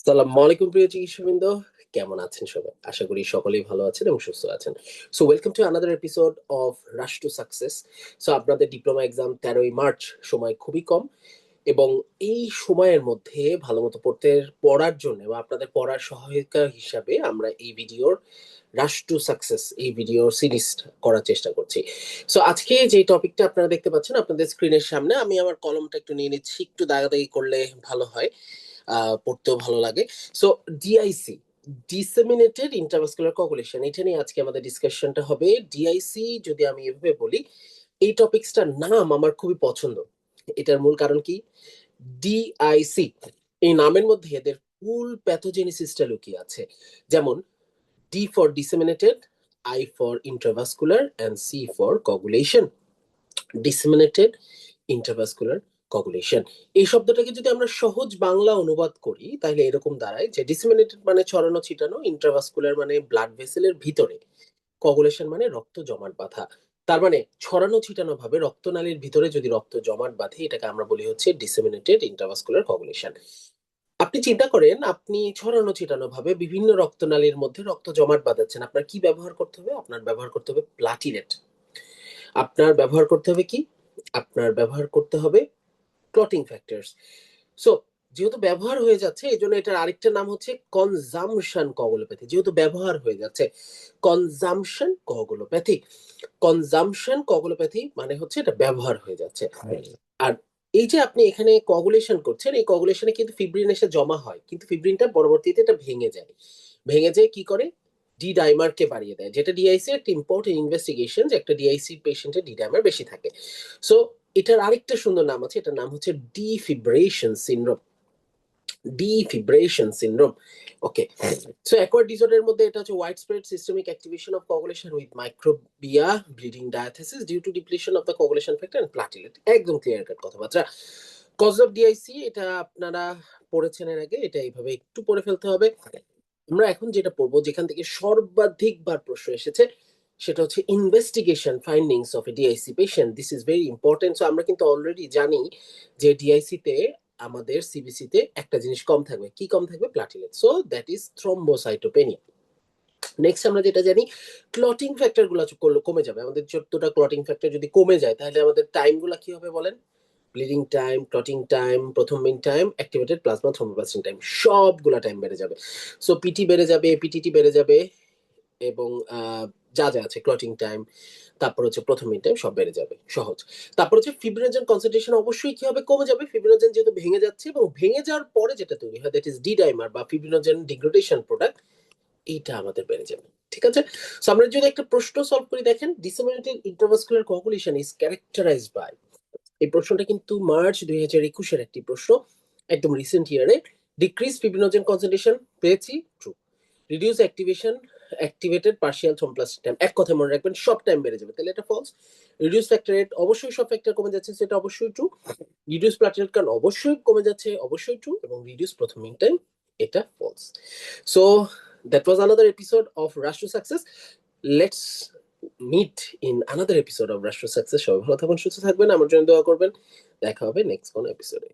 সালামু আলাইকুম প্রিয় চিকিৎসকবৃন্দ, কেমন আছেন সবাই? আশা করি সকলেই ভালো আছেন এবং সুস্থ আছেন। So welcome to another episode of rush to success. So আপনাদের ডিপ্লোমা এক্সাম 13ই মার্চ, সময় খুবই কম এবং এই সময়ের মধ্যে ভালোমতো পড়ার জন্য বা আপনাদের পড়ার সহায়িকা হিসাবে আমরা এই ভিডিওর রাশ টু সাকসেস এই ভিডিও সিরিজ করার চেষ্টা করছি। সো আজকে যে টপিকটা আপনারা দেখতে পাচ্ছেন আপনাদের স্ক্রিনের সামনে, আমি আমার কলমটা একটু নিয়ে নিচ্ছি, একটু দাগাদাগি করলে ভালো হয়, পড়তেও ভালো লাগে। So DIC, disseminated intravascular coagulation, এটা নিয়ে আজকে আমাদের ডিসকাশনটা হবে। ডিআইসি যদি আমি এভাবে বলি, এই টপিকসটার নাম আমার খুবই পছন্দ। এটার মূল কারণ কি? ডিআইসি এই নামের মধ্যে এদের ফুল প্যাথোজেনেসিসটা লুকিয়ে আছে। যেমন D for disseminated, I for intravascular and C for coagulation. Disseminated intravascular coagulation, এই শব্দটাকে যদি আমরা সহজ বাংলা অনুবাদ করি তাহলে এরকম দাঁড়ায় যে ডিসেমিনেটেড মানে ছড়ানো ছিটানো, ইন্ট্রাভাস্কুলার মানে ব্লাড ভেসেলের ভিতরে, কোয়াগুলেশন মানে রক্ত জমাট বাঁধা। তার মানে ছড়ানো ছিটানো ভাবে রক্তনালীর ভিতরে যদি রক্ত জমাট বাঁধে, এটাকে আমরা বলি হচ্ছে ডিসেমিনেটেড ইন্ট্রাভাস্কুলার কোয়াগুলেশন। আপনি চিন্তা করেন, আপনি ছড়ানো ছিটানো ভাবে বিভিন্ন রক্তনালীর মধ্যে রক্ত জমাট বাঁধাচ্ছেন, আপনার কি ব্যবহার করতে হবে? আপনার ব্যবহার করতে হবে প্লাটিলেট। আপনার ব্যবহার করতে হবে কি? আপনার ব্যবহার করতে হবে ক্লটিং ফ্যাক্টরস। সো যেহেতু ব্যবহার হয়ে যাচ্ছে, এই জন্য এটার আরেকটা নাম হচ্ছে কনজামশন কোয়াগুলোপ্যাথি। যেহেতু ব্যবহার হয়ে যাচ্ছে, কনজামশন কোয়াগুলোপ্যাথি। কনজামশন কোয়াগুলোপ্যাথি মানে হচ্ছে এটা ব্যবহার হয়ে যাচ্ছে। আর এই যে আপনি এখানে কোয়াগুলেশন করছেন, এই কোয়াগুলেশনে কিন্তু ফিব্রিন এসে জমা হয়, কিন্তু ফিব্রিনটা পরবর্তীতে এটা ভেঙে যায়। ভেঙে যায় কি করে? ডি ডাইমারকে বাড়িয়ে দেয়, যেটা ডিআইসি একটা ইম্পর্টেন্ট ইনভেস্টিগেশন, যে একটা ডিআইসি পেশেন্টের ডি ডাইমার বেশি থাকে। সো এটার আরেকটা সুন্দর নাম আছে, এটার নাম হচ্ছে defibrination syndrome. Defibrination syndrome, okay. So acquired ডিসঅর্ডারের মধ্যে এটা হচ্ছে widespread systemic activation of coagulation with microbia, bleeding diathesis due to depletion of the coagulation factor and platelet. একদম ক্লিয়ার কাট কথাবার্তা। কজ অফ ডিআইসি এটা আপনারা পড়েছেন এর আগে, এটা এইভাবে একটু পড়ে ফেলতে হবে। আমরা এখন যেটা পড়বো, যেখান থেকে সর্বাধিকবার প্রশ্ন এসেছে, সেটা হচ্ছে investigation findings of A DIC patient. This is very important. So আমরা কিন্তু অলরেডি জানি যে ডিআইসি তে আমাদের সিবিসি তে একটা জিনিস কম থাকবে। কি কম থাকবে? Platelet. So that is thrombocytopenia. Next আমরা যেটা জানি, ক্লটিং ফ্যাক্টর গুলো কমে যাবে। আমাদের 14টা ক্লটিং ফ্যাক্টর যদি কমে যায়, তাহলে আমাদের টাইম গুলা কি হবে বলেন? ব্লিডিং টাইম, ক্লটিং টাইম, প্রথম মিন time, activated plasma thromboplastin time, সবগুলা টাইম বেড়ে যাবে। সো পিটি বেড়ে যাবে, পিটিটি বেড়ে যাবে, এবং যা যা আছে ক্লটিং টাইম, তারপর হচ্ছে প্রথম মিন টাইম, সব বেড়ে যাবে। সহজ। তারপর হচ্ছে ফিব্রিনোজেন কনসেন্ট্রেশন অবশ্যই কি হবে? কমে যাবে। ফিব্রিনোজেন যেহেতু ভেঙে যাচ্ছে, এবং ভেঙে যাওয়ার পরে যেটা তৈরি হয়, দ্যাট ইজ ডি ডাইমার বা ফিব্রিনোজেন ডিগ্রেডেশন প্রোডাক্ট, এইটা আমাদের বেড়ে যাবে। ঠিক আছে? সো আমরা যদি একটা প্রশ্ন সলভ করি, দেখেন disseminated intravascular coagulation is characterised by, এই প্রশ্নটা কিন্তু মার্চ 2021-এর একটি প্রশ্ন, একদম রিসেন্ট ইয়ারে। ডিক্রিজ ফিব্রিনোজেন কনসেন্ট্রেশন পেয়েছি, true. Reduce activation, activated partial thromboplastic time, এক কথা মনে রাখবেন, সব টাইম বেড়ে যাবে, তাহলে এটা ফলস। রিডিউস ফ্যাক্টর রেট, অবশ্যই সব ফ্যাক্টর কমে যাচ্ছে, সেটা অবশ্যই ট্রু। রিডিউস প্লাটিলেট কাউন্ট অবশ্যই কমে যাচ্ছে, অবশ্যই ট্রু। এবং রিডিউস প্রথম মিন টাইম, এটা false. So that was another episode of rush to success. Let's meet in another episode of rush to success. সবাই ভালো থাকবেন, সুস্থ থাকবেন, আমার জন্য দোয়া করবেন। দেখা হবে নেক্সট কোন এপিসোডে।